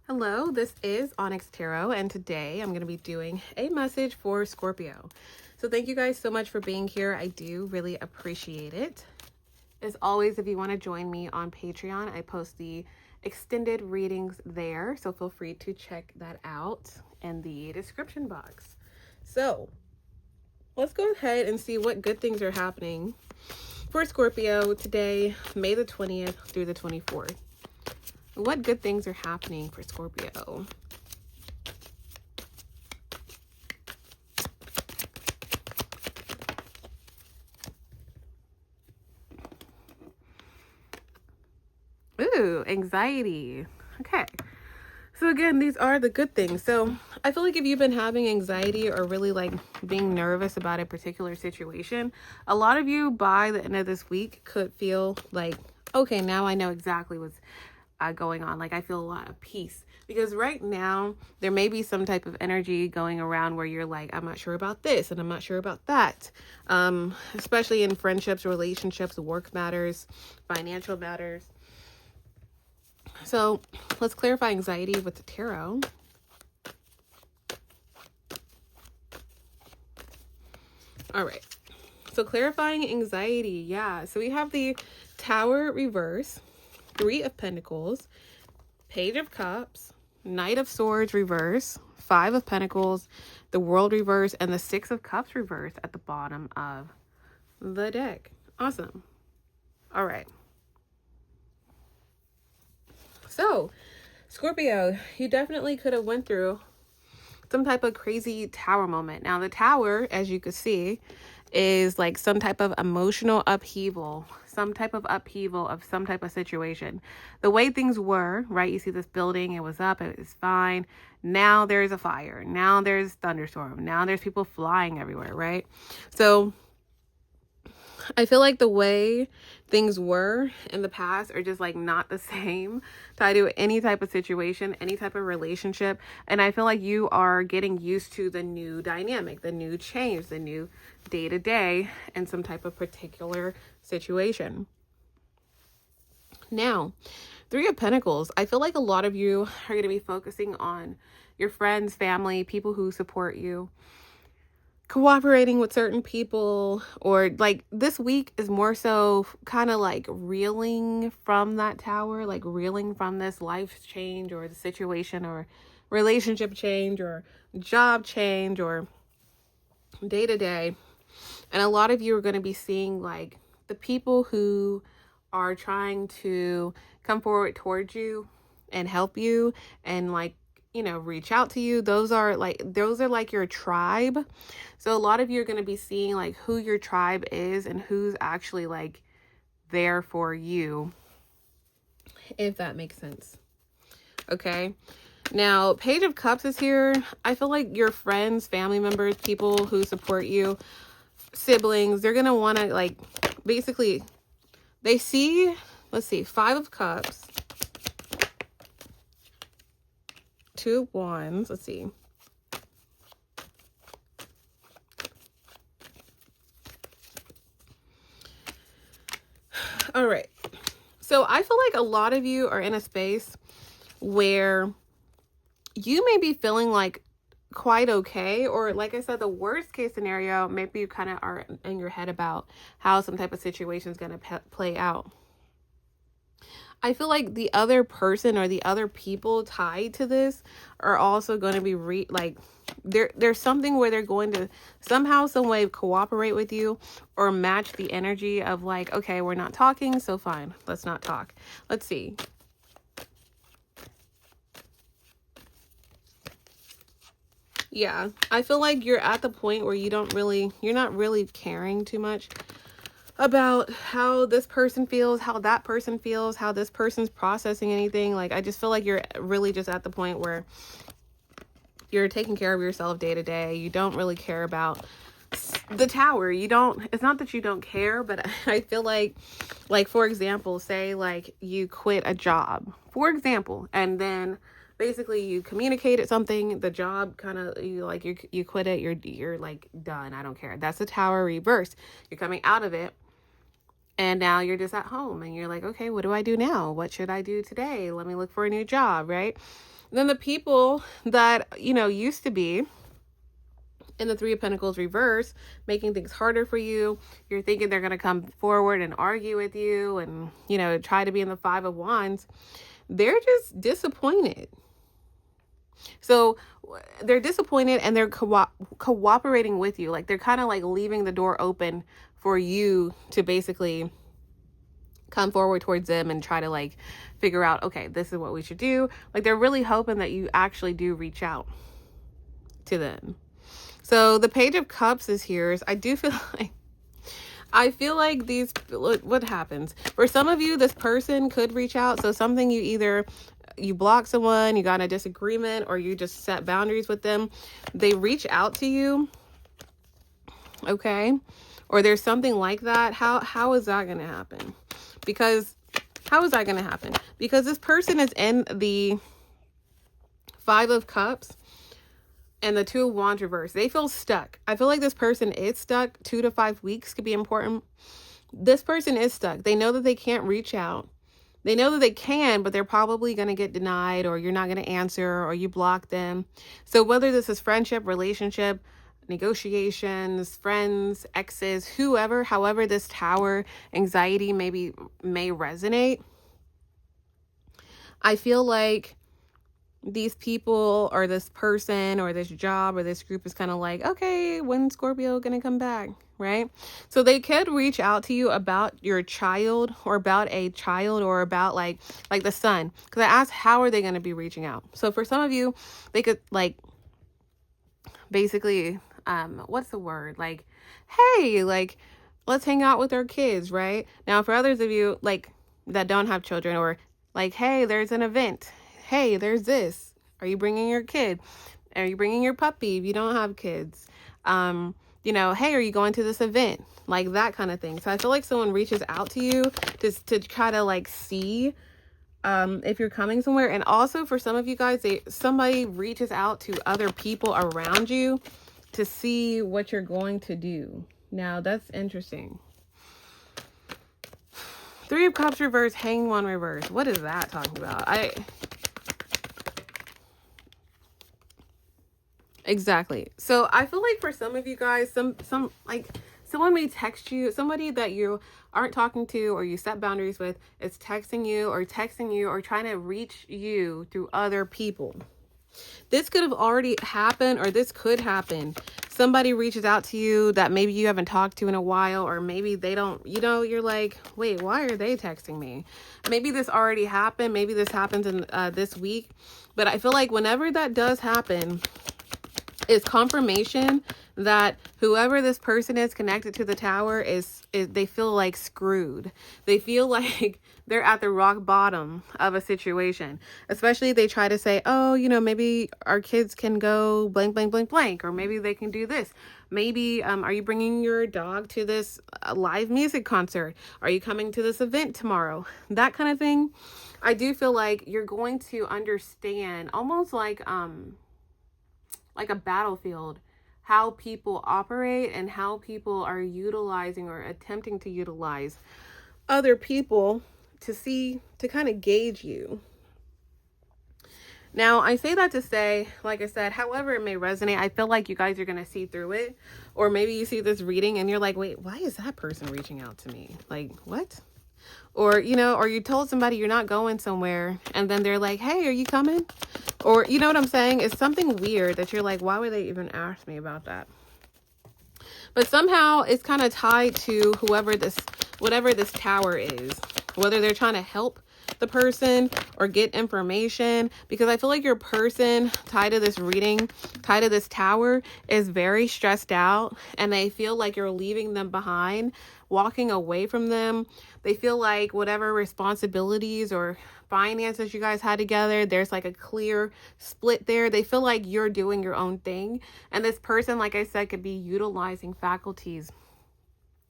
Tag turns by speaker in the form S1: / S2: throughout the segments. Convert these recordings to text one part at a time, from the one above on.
S1: Hello, this is Onyx Tarot, and today I'm going to be doing a message for Scorpio. So thank you guys so much for being here. I do really appreciate it. As always, if you want to join me on Patreon, I post the extended readings there, so feel free to check that out in the description box. So let's go ahead and see what good things are happening for Scorpio today, May the 20th through the 24th. What good things are happening for Scorpio? Ooh, anxiety. Okay. So again, these are the good things. So I feel like if you've been having anxiety or really like being nervous about a particular situation, a lot of you by the end of this week could feel like, okay, now I know exactly what's going on. Like I feel a lot of peace, because right now there may be some type of energy going around where you're like, I'm not sure about this and I'm not sure about that, especially in friendships, relationships, work matters, financial matters. So let's clarify anxiety with the tarot. All right, so clarifying anxiety. Yeah, so we have the Tower reverse, Three of Pentacles, Page of Cups, Knight of Swords reverse, Five of Pentacles, the World reverse, and the Six of Cups reverse at the bottom of the deck. Awesome. All right. So, Scorpio, you definitely could have went through some type of crazy tower moment. Now, the tower, as you could see, is like some type of emotional upheaval, some type of upheaval of some type of situation. The way things were, right? You see this building, it was up, it was fine. Now there's a fire. Now there's thunderstorm. Now there's people flying everywhere, right? So I feel like the way things were in the past are just like not the same tied to any type of situation, any type of relationship. And I feel like you are getting used to the new dynamic, the new change, the new day to day in some type of particular situation. Now, Three of Pentacles, I feel like a lot of you are going to be focusing on your friends, family, people who support you, cooperating with certain people, or like this week is more so kind of like reeling from that tower, like reeling from this life change or the situation or relationship change or job change or day to day. And a lot of you are going to be seeing like the people who are trying to come forward towards you and help you and like, you know, reach out to you. Those are like your tribe. So a lot of you are going to be seeing like who your tribe is and who's actually like there for you, if that makes sense. Okay. Now, Page of Cups is here. I feel like your friends, family members, people who support you, siblings, they're going to want to like, basically, they see, let's see, Five of Cups, Two of Wands, let's see. All right. So I feel like a lot of you are in a space where you may be feeling like quite okay, or like I said, the worst case scenario, maybe you kind of are in your head about how some type of situation is going to play out. I feel like the other person or the other people tied to this are also going to be there's something where they're going to somehow, some way cooperate with you or match the energy of like, okay, we're not talking, so fine, let's not talk. Let's see. Yeah, I feel like you're at the point where you're not really caring too much about how this person feels, how that person feels, how this person's processing anything. Like, I just feel like you're really just at the point where you're taking care of yourself day to day. You don't really care about the tower. It's not that you don't care, but I feel like for example, say like you quit a job, for example, and then basically you communicated something, the job kind of, you quit it, you're like done, I don't care. That's the tower reverse. You're coming out of it. And now you're just at home and you're like, okay, what do I do now? What should I do today? Let me look for a new job, right? Then the people that, you know, used to be in the Three of Pentacles reverse, making things harder for you. You're thinking they're going to come forward and argue with you and, you know, try to be in the Five of Wands. They're just disappointed. So they're disappointed and they're cooperating with you. Like they're kind of like leaving the door open for you to basically come forward towards them and try to like figure out, okay, this is what we should do. Like they're really hoping that you actually do reach out to them. So the Page of Cups is here. I do feel like, I feel like these, what happens? For some of you, this person could reach out. So something you either, you block someone, you got in a disagreement, or you just set boundaries with them. They reach out to you. Okay. Or there's something like that. How is that going to happen? Because how is that going to happen? Because this person is in the Five of Cups and the Two of Wands reverse. They feel stuck. I feel like this person is stuck. 2 to 5 weeks could be important. This person is stuck. They know that they can't reach out. They know that they can, but they're probably going to get denied, or you're not going to answer, or you block them. So whether this is friendship, relationship, negotiations, friends, exes, whoever, however this tower anxiety may resonate, I feel like these people or this person or this job or this group is kind of like, okay, when's Scorpio gonna come back, right? So they could reach out to you about your child or about a child or about like the son. Because I asked, how are they going to be reaching out? So for some of you, they could like basically, what's the word? Like, hey, like, let's hang out with our kids, right? Now, for others of you, like, that don't have children, or like, hey, there's an event. Hey, there's this. Are you bringing your kid? Are you bringing your puppy if you don't have kids? You know, hey, are you going to this event? Like that kind of thing. So I feel like someone reaches out to you just to try to like see if you're coming somewhere. And also for some of you guys, somebody reaches out to other people around you to see what you're going to do. Now that's interesting. Three of Cups reverse, Hanged One reverse. What is that talking about? Exactly. So I feel like for some of you guys, some like someone may text you, somebody that you aren't talking to or you set boundaries with is texting you or trying to reach you through other people. This could have already happened, or this could happen. Somebody reaches out to you that maybe you haven't talked to in a while, or maybe they don't, you know, you're like, wait, why are they texting me? Maybe this already happened. Maybe this happens in this week. But I feel like whenever that does happen, it's confirmation that whoever this person is connected to the tower is they feel like screwed. They feel like they're at the rock bottom of a situation. Especially they try to say, oh, you know, maybe our kids can go blank, blank, blank, blank. Or maybe they can do this. Maybe, are you bringing your dog to this live music concert? Are you coming to this event tomorrow? That kind of thing. I do feel like you're going to understand almost like a battlefield, how people operate and how people are utilizing or attempting to utilize other people to kind of gauge you. Now, I say that to say, like I said, however it may resonate, I feel like you guys are going to see through it. Or maybe you see this reading and you're like, wait, why is that person reaching out to me? Like, what? Or, you know, or you told somebody you're not going somewhere and then they're like, hey, are you coming? Or, you know what I'm saying? It's something weird that you're like, why would they even ask me about that? But somehow it's kind of tied to whatever this tower is, whether they're trying to help the person or get information, because I feel like your person tied to this reading, tied to this tower, is very stressed out and they feel like you're leaving them behind, walking away from them. They feel like whatever responsibilities or finances you guys had together, there's like a clear split there. They feel like you're doing your own thing. And this person, like I said, could be utilizing faculties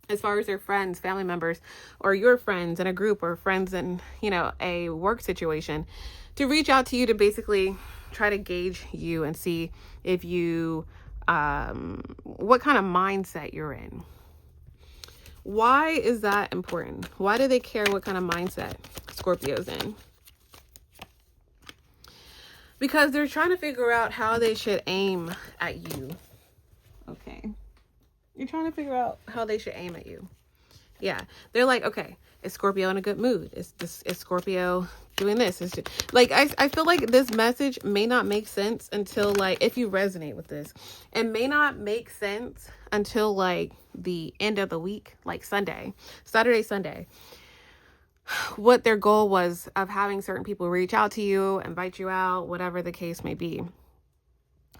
S1: as far as their friends, family members, or your friends in a group, or friends in, you know, a work situation, to reach out to you to basically try to gauge you and see if you, what kind of mindset you're in. Why is that important? Why do they care what kind of mindset Scorpio's in? because they're trying to figure out how they should aim at you. Okay. You're trying to figure out how they should aim at you. Yeah. They're like, okay, is Scorpio in a good mood? Is Scorpio doing this? Is like, I feel like this message may not make sense until, like, if you resonate with this, it may not make sense until like the end of the week, like Saturday, Sunday, what their goal was of having certain people reach out to you, invite you out, whatever the case may be.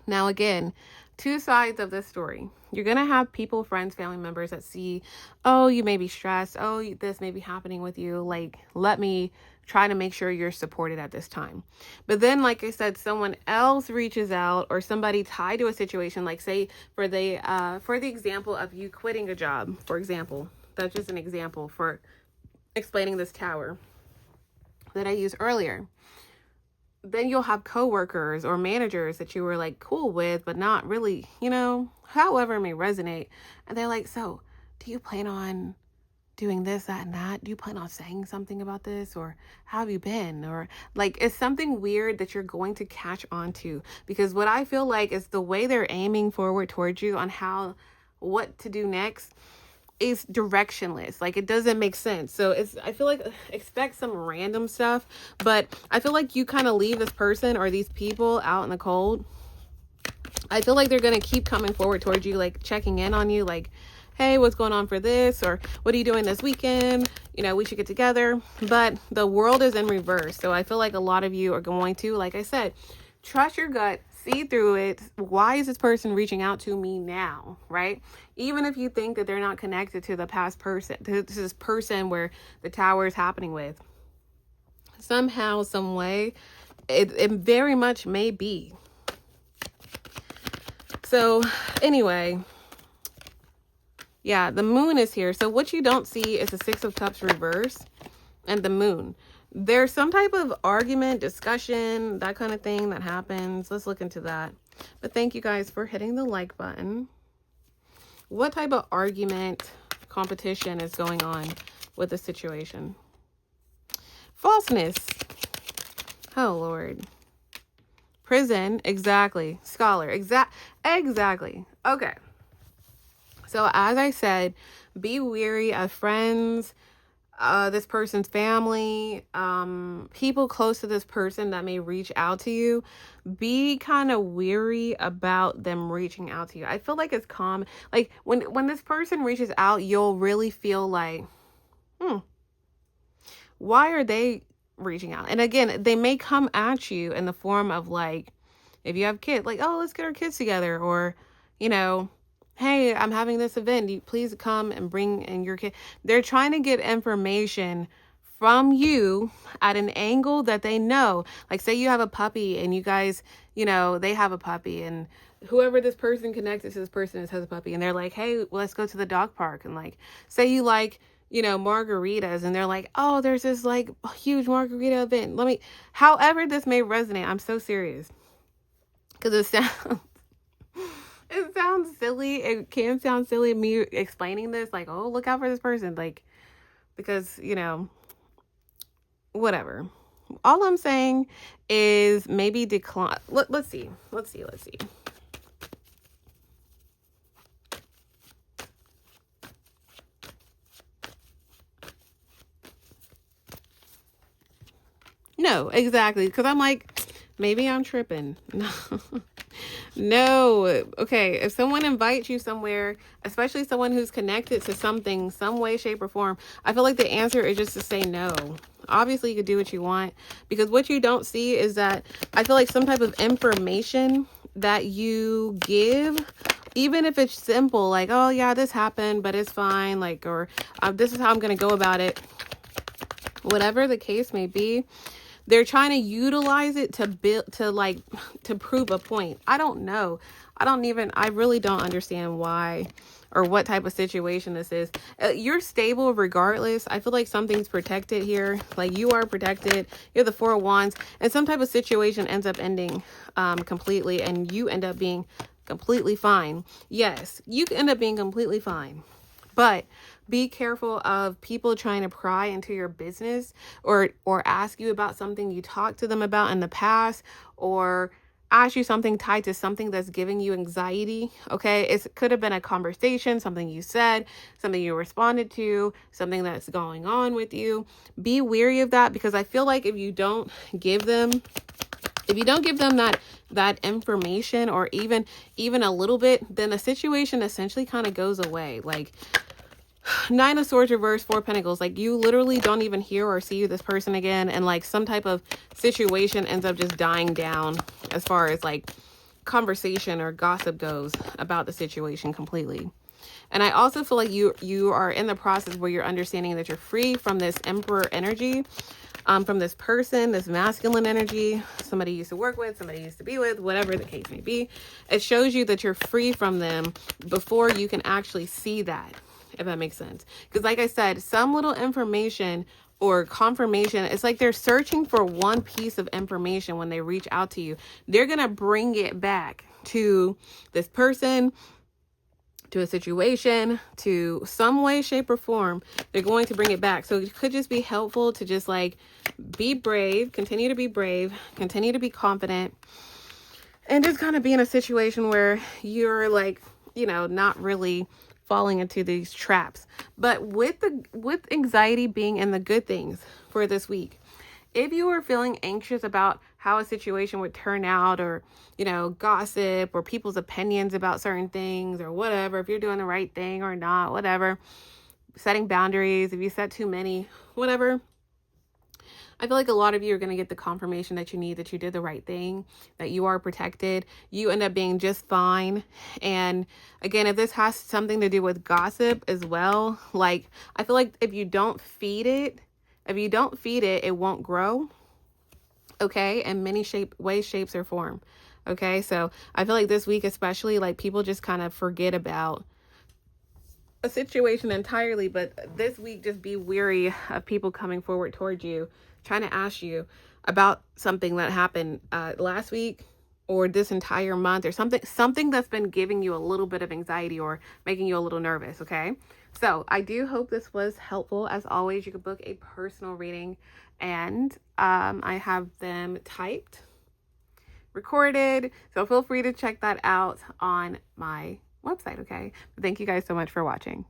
S1: Now, again, two sides of this story. You're going to have people, friends, family members that see, oh, you may be stressed. Oh, this may be happening with you. Like, let me try to make sure you're supported at this time. But then, like I said, someone else reaches out, or somebody tied to a situation, like say for the example of you quitting a job, for example. That's just an example for explaining this tower that I used earlier. Then you'll have coworkers or managers that you were like cool with, but not really, you know, however it may resonate. And they're like, so do you plan on doing this, that, and that? Do you plan on saying something about this? Or how have you been? Or like, it's something weird that you're going to catch on to, because what I feel like is the way they're aiming forward towards you on what to do next is directionless. Like, it doesn't make sense. So I feel like expect some random stuff, but I feel like you kind of leave this person or these people out in the cold. I feel like they're going to keep coming forward towards you, like checking in on you, like, hey, what's going on for this? Or what are you doing this weekend? You know, we should get together. But the world is in reverse. So I feel like a lot of you are going to, like I said, trust your gut, see through it. Why is this person reaching out to me now, right? Even if you think that they're not connected to the past person, to this person where the tower is happening with, somehow, some way, it very much may be. So anyway, yeah, the moon is here. So what you don't see is the Six of Cups reverse and the moon. There's some type of argument, discussion, that kind of thing that happens. Let's look into that. But thank you guys for hitting the like button. What type of argument, competition is going on with the situation? Falseness. Oh, Lord. Prison. Exactly. Scholar. Exactly. Okay. So as I said, be wary of friends, this person's family, people close to this person that may reach out to you. Be kind of weary about them reaching out to you. I feel like it's calm. Like when this person reaches out, you'll really feel like, why are they reaching out? And again, they may come at you in the form of, like, if you have kids, like, oh, let's get our kids together, or, you know, hey, I'm having this event. You please come and bring in your kid. They're trying to get information from you at an angle that they know. Like, say you have a puppy and you guys, you know, they have a puppy, and whoever this person connected to this person has a puppy, and they're like, hey, well, let's go to the dog park. And like, say you like, you know, margaritas, and they're like, oh, there's this like huge margarita event. However this may resonate, I'm so serious. Because it sounds silly. It can sound silly, me explaining this, like, oh, look out for this person. Like, because, you know, whatever. All I'm saying is maybe decline. Let's see. No, exactly. Because I'm like, maybe I'm tripping. No. Okay. If someone invites you somewhere, especially someone who's connected to something, some way, shape, or form, I feel like the answer is just to say no. Obviously, you could do what you want, because what you don't see is that I feel like some type of information that you give, even if it's simple, like, oh yeah, this happened, but it's fine. Like, or this is how I'm going to go about it. Whatever the case may be, they're trying to utilize it to prove a point. I don't know. I really don't understand why or what type of situation this is. You're stable regardless. I feel like something's protected here. Like, you are protected. You're the Four of Wands, and some type of situation ends up ending completely, and you end up being completely fine. Yes, you can end up being completely fine. But be careful of people trying to pry into your business or ask you about something you talked to them about in the past, or ask you something tied to something that's giving you anxiety. Okay, it could have been a conversation, something you said, something you responded to, something that's going on with you. Be wary of that, because I feel like if you don't give them that information, or even a little bit, then the situation essentially kind of goes away. Like, Nine of Swords reverse, Four of Pentacles, like you literally don't even hear or see this person again, and like some type of situation ends up just dying down as far as like conversation or gossip goes about the situation completely. And I also feel like you are in the process where you're understanding that you're free from this Emperor energy, from this person, this masculine energy, somebody you used to work with, somebody you used to be with, whatever the case may be. It shows you that you're free from them before you can actually see that, if that makes sense. Because like I said, some little information or confirmation, it's like they're searching for one piece of information when they reach out to you. They're going to bring it back to this person, to a situation, to some way, shape, or form. They're going to bring it back. So it could just be helpful to just like be brave, continue to be brave, continue to be confident, and just kind of be in a situation where you're like, you know, not really falling into these traps. But with anxiety being in the good things for this week, if you are feeling anxious about how a situation would turn out, or, you know, gossip or people's opinions about certain things or whatever, if you're doing the right thing or not, whatever, setting boundaries, if you set too many, whatever, I feel like a lot of you are going to get the confirmation that you need, that you did the right thing, that you are protected. You end up being just fine. And again, if this has something to do with gossip as well, like I feel like if you don't feed it, it won't grow. Okay. In many ways, shapes, or form. Okay. So I feel like this week, especially, like people just kind of forget about a situation entirely. But this week, just be weary of people coming forward towards you, trying to ask you about something that happened last week or this entire month, or something that's been giving you a little bit of anxiety or making you a little nervous. Okay. So I do hope this was helpful. As always, you can book a personal reading, and I have them typed, recorded. So feel free to check that out on my website. Okay. Thank you guys so much for watching.